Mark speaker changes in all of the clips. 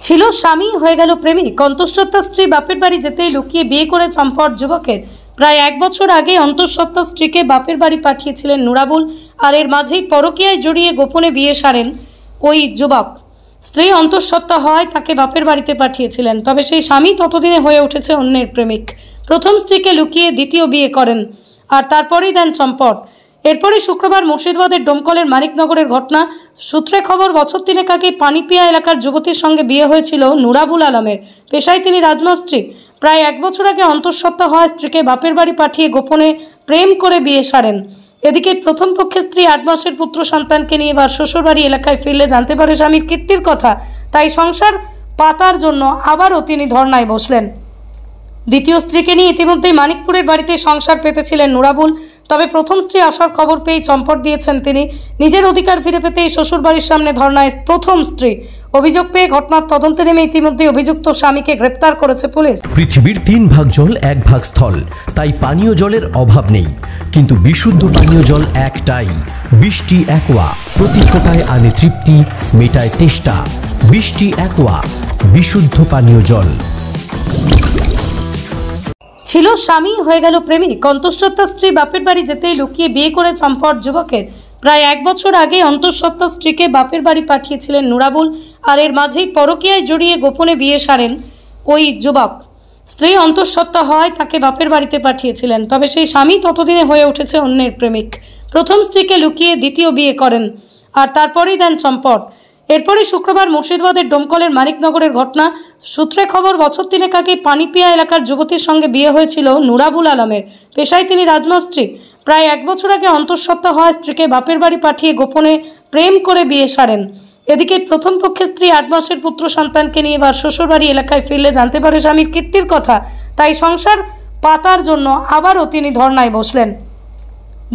Speaker 1: ছিল স্বামী হয়ে গেল প্রেমিক। অন্তঃসত্ত্বা স্ত্রী বাপের বাড়ি যেতেই লুকিয়ে বিয়ে করে চম্পট যুবকের। প্রায় 1 বছর আগে অন্তঃসত্ত্বা স্ত্রীকে বাপের বাড়ি পাঠিয়েছিলেন নুরাবুল, আর এর মাঝেই পরকীয়ায় জড়িয়ে গোপনে বিয়ে সারেন ওই যুবক। স্ত্রী অন্তঃসত্ত্বা হওয়ায় তাকে বাপের বাড়িতে পাঠিয়েছিলেন, তবে সেই স্বামী ততদিনে হয়ে উঠেছে অন্যের প্রেমিক। প্রথম স্ত্রীকে লুকিয়ে দ্বিতীয় বিয়ে করেন আর তারপরেই দেন চম্পট। এরপরে শুক্রবার মুর্শিদাবাদের ডোমকলের মানিকনগরের ঘটনা। সূত্রে খবর, বছর 3 আগে পানিপিয়া এলাকার যুবতীর সঙ্গে বিয়ে হয়েছিল নুরাবুল আলমের। পেশায় তিনি রাজমিস্ত্রি। প্রায় 1 বছর আগে অন্তঃসত্ত্বা হওয়া স্ত্রীকে বাপের বাড়ি পাঠিয়ে গোপনে প্রেম করে বিয়ে সারেন। এদিকে প্রথম পক্ষের স্ত্রী 8 মাসের পুত্র সন্তানকে নিয়ে এবার শ্বশুরবাড়ি এলাকায় ফিরলে জানতে পারে স্বামীর কীর্তির কথা। তাই সংসার পাতার জন্য আবারও তিনি ধর্নায় বসলেন। দ্বিতীয় স্ত্রীকে নিয়ে ইতিমধ্যেই মানিকপুরের বাড়িতে সংসার পেতেছিলেন নুরাবুল, তবে প্রথম স্ত্রী আসার খবর পেয়ে চম্পট দিয়েছেন তিনি। নিজের অধিকার ফিরে পেতেই শ্বশুরবাড়ির সামনে ধর্নায় প্রথম স্ত্রী। অভিযোগ পেয়ে ঘটনার তদন্তে নেমে ইতিমধ্যে অভিযুক্ত স্বামীকে গ্রেপ্তার করেছে পুলিশ।
Speaker 2: পৃথিবীর 3 ভাগ জল 1 ভাগ স্থল, তাই পানীয় জলের অভাব নেই, কিন্তু বিশুদ্ধ পানীয় জল একটাই, বৃষ্টি অ্যাকোয়া। প্রতি ফোঁটায় আনে তৃপ্তি, মেটায় তেষ্টা। বৃষ্টি অ্যাকোয়া, বিশুদ্ধ পানীয় জল।
Speaker 1: ছিল স্বামী হয়ে গেল প্রেমিক। অন্তঃসত্ত্বা স্ত্রী বাপের বাড়ি যেতেই লুকিয়ে বিয়ে করে চম্পট যুবকের। প্রায় 1 বছর আগে অন্তঃসত্ত্বা স্ত্রীকে বাপের বাড়ি পাঠিয়েছিলেন নুরাবুল, আর এর মাঝেই পরকীয়ায় জড়িয়ে গোপনে বিয়ে সারেন ওই যুবক। স্ত্রী অন্তঃসত্ত্বা হওয়ায় তাকে বাপের বাড়িতে পাঠিয়েছিলেন, তবে সেই স্বামী ততদিনে হয়ে উঠেছে অন্যের প্রেমিক। প্রথম স্ত্রীকে লুকিয়ে দ্বিতীয় বিয়ে করেন আর তারপরেই দেন চম্পট। এরপরে শুক্রবার মুর্শিদাবাদের ডোমকলের মানিকনগরের ঘটনা। সূত্রে খবর, বছর 3 আগে পানিপিয়া এলাকার যুবতীর সঙ্গে বিয়ে হয়েছিল নুরাবুল আলমের। পেশায় তিনি রাজমিস্ত্রি। প্রায় 1 বছর আগে অন্তঃসত্ত্বা হওয়া স্ত্রীকে বাপের বাড়ি পাঠিয়ে গোপনে প্রেম করে বিয়ে সারেন। এদিকে প্রথম পক্ষের স্ত্রী 8 মাসের পুত্র সন্তানকে নিয়ে এবার শ্বশুরবাড়ি এলাকায় ফিরলে জানতে পারে স্বামীর কীর্তির কথা। তাই সংসার পাতার জন্য আবারও তিনি ধর্নায় বসলেন।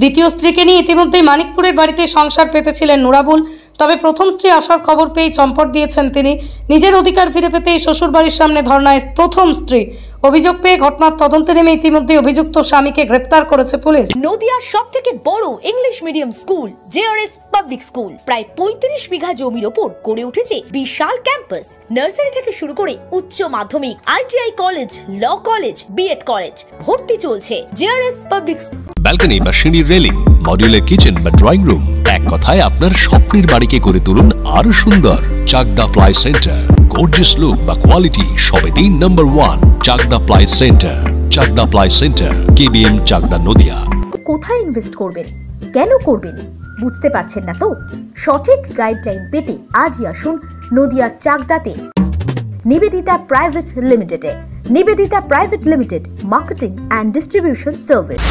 Speaker 1: দ্বিতীয় স্ত্রীকে নিয়ে ইতিমধ্যেই মানিকপুরের বাড়িতে সংসার পেতেছিলেন নুরাবুল, তবে প্রথম স্ত্রী আসার খবর পেয়ে চম্পট দিয়েছেন তিনি। নিজের অধিকার ফিরে পেতেই শ্বশুরবাড়ির সামনে ধর্নায় প্রথম স্ত্রী। অভিযোগ পেয়ে ঘটনার তদন্তে নেমে ইতিমধ্যে অভিযুক্ত স্বামীকে গ্রেপ্তার করেছে পুলিশ।
Speaker 3: নদিয়ার সবথেকে বড় English medium school JRS public school প্রায় 35 বিঘা জমির ওপর গড়ে উঠেছে বিশাল ক্যাম্পাস। নার্সারি থেকে শুরু করে উচ্চ মাধ্যমিক, ITI college, law college, BEd college ভর্তি চলছে জেআরএস পাবলিক।
Speaker 4: ব্যালকনি বা সিঁড়ির রেলিং, মডিউলার কিচেন বা ড্রয়িং রুম, এক কথায় আপনার স্বপ্নের বাড়িকে করে তুলুন আরো সুন্দর। Chakdah ply centre, gorgeous look বা কোয়ালিটি সবেতেই number 1। Chakdah ply centre, Chakdah ply centre, KBM, Chakdah, Nadia.
Speaker 5: কোথায় ইনভেস্ট করবেন, কেন করবেন বুঝতে পারছেন না তো? সঠিক গাইডলাইন পেতে আজই আসুন নদিয়ার চাকদাতে নিবেদিতা প্রাইভেট লিমিটেডে। Nivedita private limited, marketing and distribution service.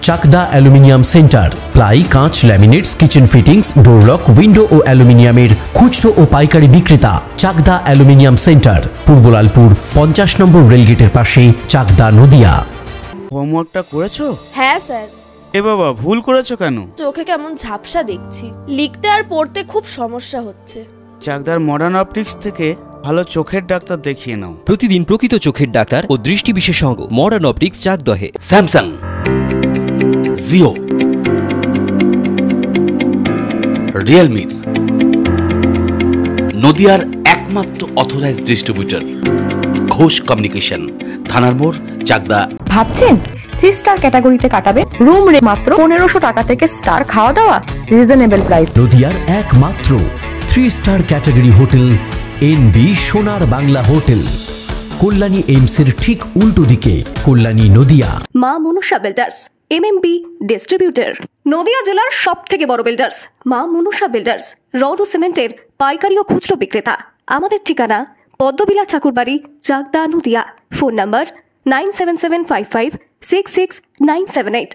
Speaker 2: Chakdah aluminium centre, ply, কাঁচ, laminates, kitchen fittings, door lock, window ও অ্যালুমিনিয়ামের খুচরো ও পাইকারি বিক্রেতা। চাকদা অ্যালুমিনিয়াম সেন্টার, পূর্বলালপুর 50 নম্বর রেলগেটের পাশে, চাকদা, নদিয়া।
Speaker 6: হোমওয়ার্কটা করেছো?
Speaker 7: হ্যাঁ স্যার।
Speaker 6: এ বাবা, ভুল করেছো কেন?
Speaker 7: চোখে কেমন ঝাপসা দেখছি, লিখতে আর পড়তে খুব সমস্যা হচ্ছে।
Speaker 6: চাকদার মডার্ন অপটিক্স থেকে ভালো চোখের ডাক্তার দেখিয়ে নাও।
Speaker 8: প্রতিদিন প্রকৃত চোখের ডাক্তার ও দৃষ্টি বিশেষজ্ঞ মডার্ন অপটিক্স, চাকদহে।
Speaker 9: স্যামসাং, জিও, রিয়েলমি, নদিয়ার একমাত্র অথরাইজড ডিস্ট্রিবিউটর ঘোষ কমিউনিকেশন, থানার মোড়, চাকদা।
Speaker 5: ভাবছেন 3 স্টার ক্যাটাগরিতে কাটাবেন? রুম রে মাত্র 1500 টাকা থেকে স্টার, খাওয়া দাওয়া রিজনেবল প্রাইস।
Speaker 2: নদিয়ার একমাত্র 3 স্টার ক্যাটাগরি হোটেল এনবি সোনার বাংলা হোটেল, কল্যাণী এইমসের ঠিক উল্টো দিকে, কল্যাণী, নদিয়া।
Speaker 10: মা Manusha builders, MMB distributor, Nadia জেলার সবথেকে বড় বিল্ডার্স। মা মনুষা বিল্ডার্স, রড ও সিমেন্টের পাইকারি ও খুচরো বিক্রেতা। আমাদের ঠিকানা পদ্মবিলা ঠাকুরবাড়ি, চাকদা, নদিয়া। Phone number 9775566978।